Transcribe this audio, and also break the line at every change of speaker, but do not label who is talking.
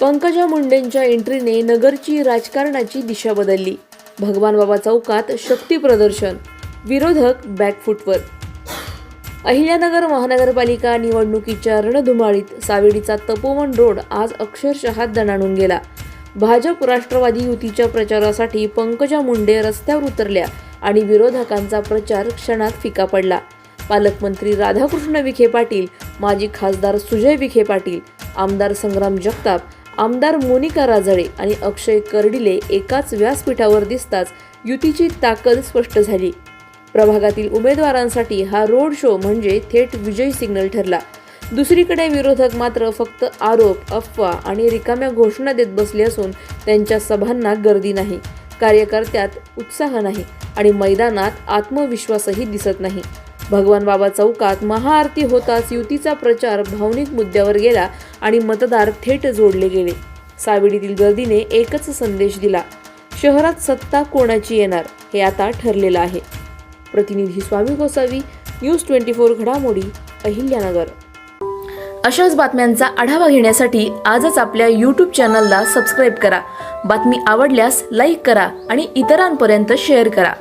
पंकजा मुंडेंच्या एंट्रीने नगरची राजकारणाची दिशा बदलली. भगवान बाबा चौकात शक्ती प्रदर्शन, विरोधक बॅकफूटवर. अहिल्यानगर महानगरपालिका निवडणुकीच्या रणधुमाळीत सावेडीचा तपोवन रोड आज अक्षरशः दणाणून गेला. भाजप राष्ट्रवादी युतीच्या प्रचारासाठी पंकजा मुंडे रस्त्यावर उतरल्या आणि विरोधकांचा प्रचार क्षणात फिका पडला. पालकमंत्री राधाकृष्ण विखे पाटील, माजी खासदार सुजय विखे पाटील, आमदार संग्राम जगताप, आमदार मोनिका राजळे आणि अक्षय कर्डिले एकाच व्यासपीठावर दिसताच युतीची ताकद स्पष्ट झाली. प्रभागातील उमेदवारांसाठी हा रोड शो म्हणजे थेट विजय सिग्नल ठरला. दुसरीकडे विरोधक मात्र फक्त आरोप, अफवा आणि रिकाम्या घोषणा देत बसले असून त्यांच्या सभांना गर्दी नाही, कार्यकर्त्यात उत्साह नाही आणि मैदानात आत्मविश्वासही दिसत नाही. भगवान बाबा चौकात महाआरती होताच युतीचा प्रचार भावनिक मुद्द्यावर गेला आणि मतदार थेट जोडले गेले. सावेडीतील गर्दीने एकच संदेश दिला, शहरात सत्ता कोणाची येणार हे आता ठरलेलं आहे. प्रतिनिधी स्वामी गोसावी, न्यूज 24 घडामोडी, अहिल्यानगर. अशाच बातम्यांचा आढावा घेण्यासाठी आजच आपल्या YouTube चॅनलला सबस्क्राईब करा. बातमी आवडल्यास लाईक करा आणि इतरांपर्यंत शेअर करा.